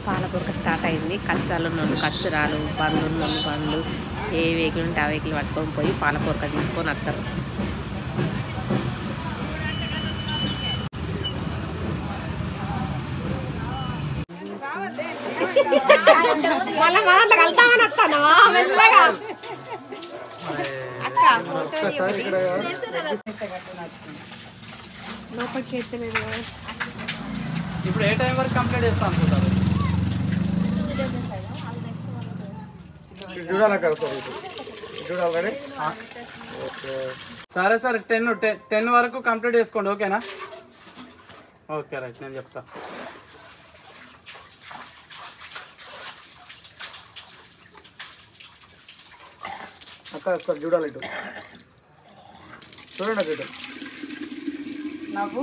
పాలపూరక start అయింది. కల్చరాలు ఉన్నాను కల్చరాలు, బండ్లు ఉన్నాను బండ్లు, ఏ వెహికల్ ఉంటే ఆ వెహికల్ పట్టుకొని పోయి పాలపూరక తీసుకొని వస్తారు. ఇప్పుడు ఏ టైం వరకు కంప్లీట్ చేస్తాం అనుకుంటారు? సరే సరే 10 వరకు కంప్లీట్ చేసుకోండి. ఓకేనా? ఓకే రైట్, నేను చెప్తా. అక్క చూడాలి ఇటు చూడండి అక్క ఇటు నాకు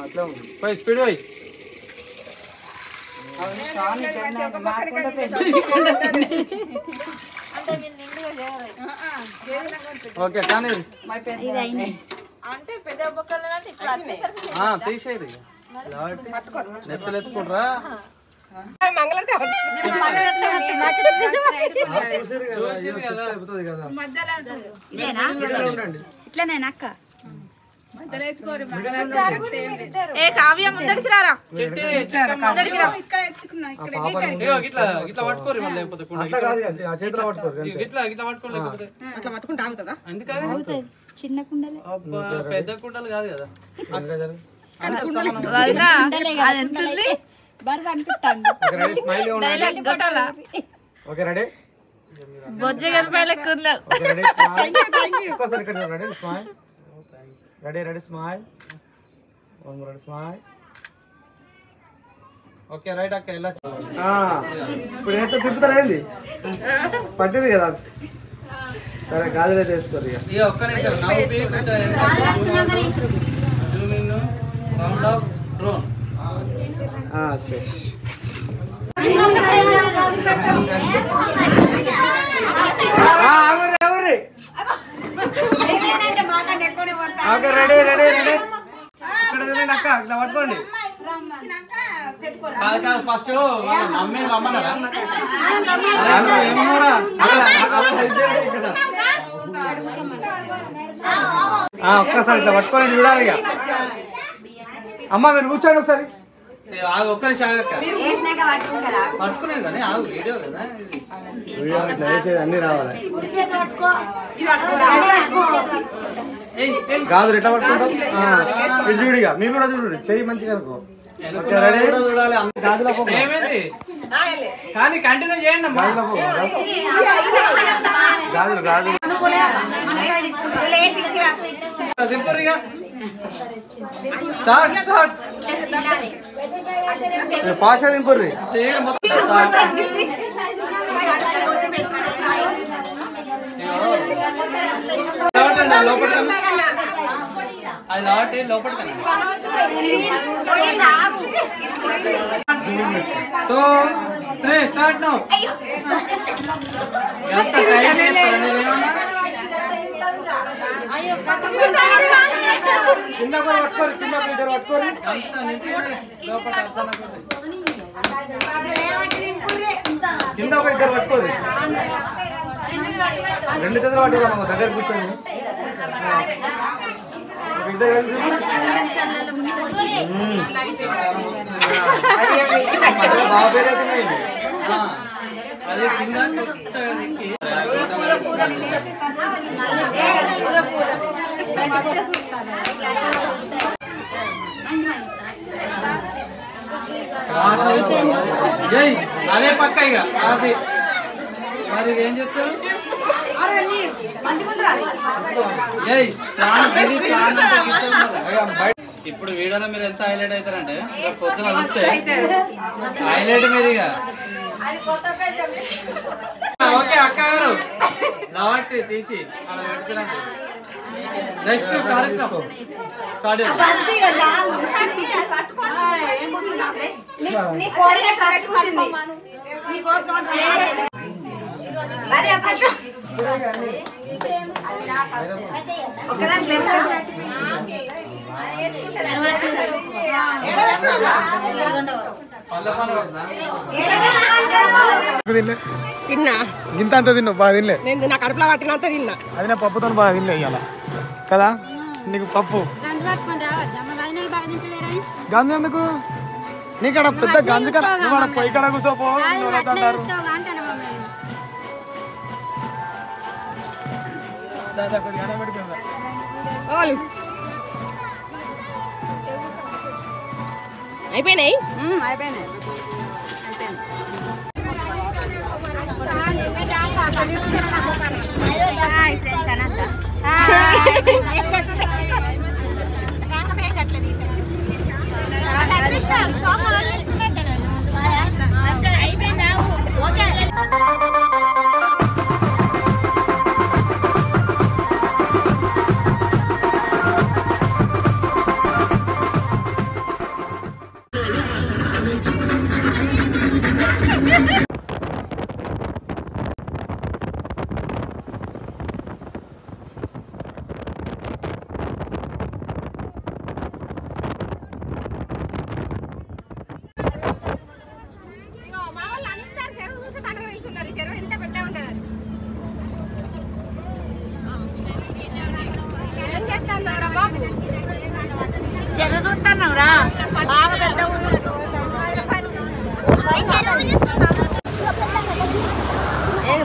అట్లా ఉంది. పోయి స్పీడ్ పోయి. ఓకే కానీ తీసేది నెత్తలు ఎత్తుకుంటారా? ఇట్లనేనా అక్క? ఏ కావ్య ముందడికి రారా. ఇట్లా పట్టుకోరు మళ్ళీ, లేకపోతే ఇట్లా పట్టుకుంటే ఆగుతుందా? ఎందుకని చిన్న కుండలే, పెద్ద కుండలు కాదు కదా. బొజ్జగా లెక్క ready ready smile smile. Okay right అక్క. ఇలా ఇప్పుడు ఎంత తిప్పుతారా ఏంది? పట్టింది కదా. సరే గాజులే చేసుకోరు ఇక. ఒక్క నిమిషం. Round of drone. Ready ready ready. ఇక్కడ అక్క ఇట్లా పట్టుకోండి. ఫస్ట్ మమ్మీ అమ్మన్నారా? ఏమన్నారా? ఒక్కసారి ఇట్లా పట్టుకోండి చూడాలి ఇక. అమ్మ మీరు కూర్చోండి ఒకసారి. ఒక్కరి పట్టుకునేది కానీ ఆగు, వీడియో కదా. అన్ని రావాలి. కాదు ఎట్లా పట్టుకుంటాం? ఇటు చూడిగా మీరు కూడా చూడండి, చెయ్యి మంచిగా అనుకో. చూడాలి ఏమైంది కానీ కంటిన్యూ చేయండి అమ్మా. గాజులు గాజులు దింపురిగా. Start start. పాషా దింపుర్రి. లోపల అది లాటి లోపల 2, 3 స్టార్ట్ నౌ. ఎంత టైం కింద కూడా పట్టుకోరు, కింద ఇద్దరు పట్టుకోరు. కింద ఒక ఇద్దరు పట్టుకోరు. 2 చేతులు పట్టుకోమా దగ్గర కూర్చొని. ఇద్దరు బాగా పేరు అవుతున్నాయి. అది కింద అదే పక్క ఇక అది మరి ఏం చెప్తారు? ఇప్పుడు వీడియోలో మీరు ఎంత హైలైట్ అవుతారంటే పొద్దున చూస్తే హైలైట్ మీరు ఇక. ఓకే అక్క గారు కాబట్టి తీసి అలా పెడుతున్నారు. నెక్స్ట్ కార్యక్రమం స్టార్ట్ తిన్నా ఇంత అంత తిన్నావు బాగా తినలే నేను నా కడుపులో పట్టినంత తిన్నా అది నా పప్పుతో బాగా తినలే ఇవాళ కదా నీకు పప్పు గంజు ఎందుకు నీకడ పెద్ద గంజు కదా నువ్వు పొయ్యి కడ కూర్చోపో అంటారు అయిపోయినాయి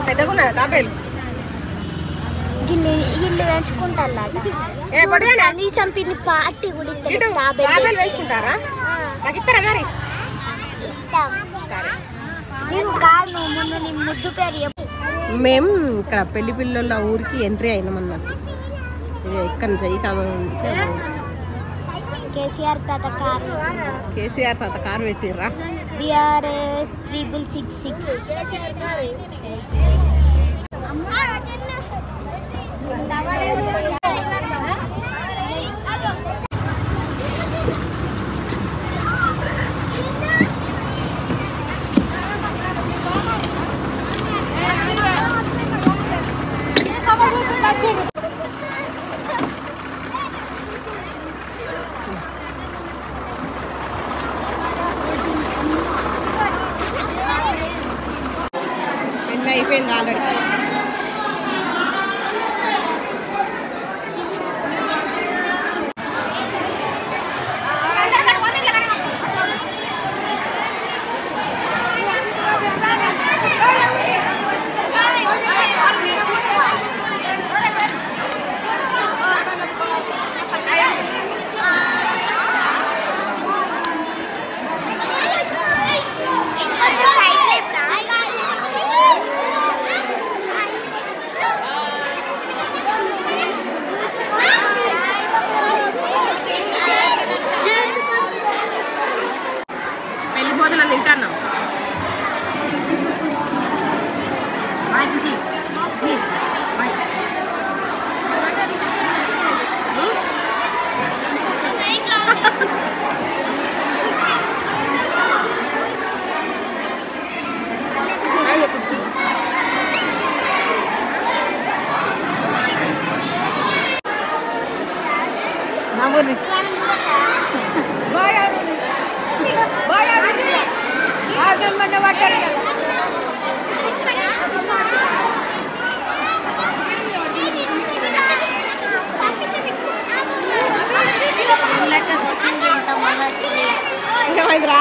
పెద్దగా తాపేలు గిల్లు పెంచుకుంటారు కనీసం పిన్ని పార్టీ కూడా తాపేలు వేసుకుంటారా నాకు ఇస్తారా మరి నీకు కాదు నువ్వు ముందు నీ ముద్దు పేరు చెప్పు. మేము ఇక్కడ పెళ్లి పిల్లల ఊరికి ఎంట్రీ అయినాం అన్నట్టు ఇక్కడ నుంచి కేసీఆర్ తాత కారు కేసీఆర్ తాత కారు పెట్టిర్రా BRS 3666 అయిపోయింది ఆల్రెడీ తింటాను ఏమైందిరా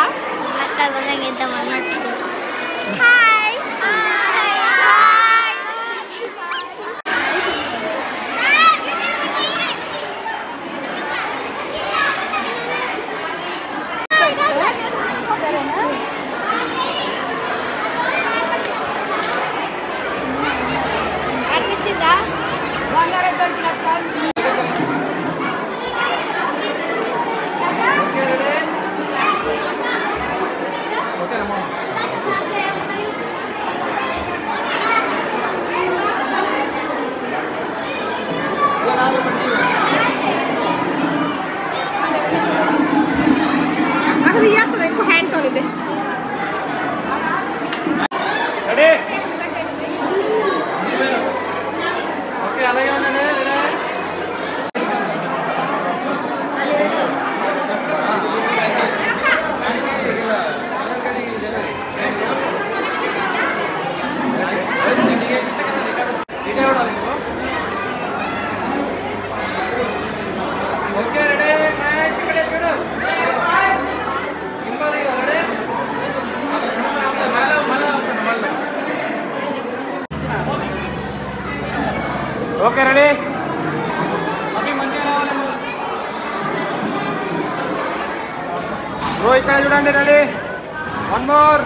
ఓ ఇక్కడ చూడండి రెడీ 1 మోర్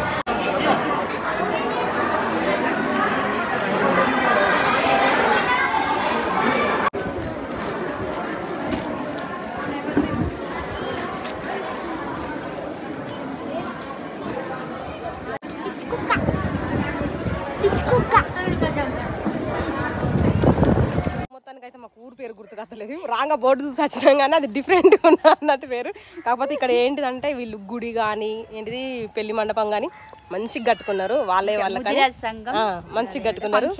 మొత్తానికైతే మాకు ఊరు పేరు గుర్తుకొస్తలేదు. రాంగా బోర్డు చూసి వచ్చినాం కానీ అది డిఫరెంట్గా ఉన్నా అన్నట్టు పేరు. కాకపోతే ఇక్కడ ఏంటిదంటే వీళ్ళు గుడి కానీ ఏంటిది పెళ్లి మండపం కానీ మంచిగా కట్టుకున్నారు. వాళ్ళకి మంచిగా కట్టుకున్నారు.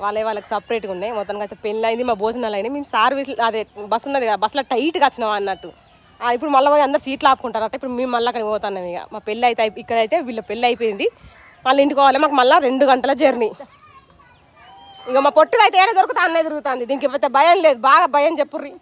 వాళ్ళకి సపరేట్గా ఉన్నాయి. మొత్తానికి అయితే పెళ్ళి అయింది, మా భోజనాలు అయినాయి. మేము సర్వీస్ అదే బస్సు ఉన్నది కదా, బస్సులో టైట్గా వచ్చినాం అన్నట్టు. ఇప్పుడు మళ్ళీ పోయి అందరు సీట్లు ఆపుకుంటారట. ఇప్పుడు మేము మళ్ళీ అక్కడికి పోతున్నాం. ఇక మా పెళ్ళి అయితే ఇక్కడైతే వీళ్ళ పెళ్ళి అయిపోయింది. మళ్ళీ ఇంటికి పోవాలి. మాకు మళ్ళీ 2 గంటల జర్నీ. ఇంకా మా పొట్టుది అయితే ఏడ దొరుకుతా అన్నీ దొరుకుతుంది. దీనికి పోతే భయం లేదు, బాగా భయం చెప్పుర్రి.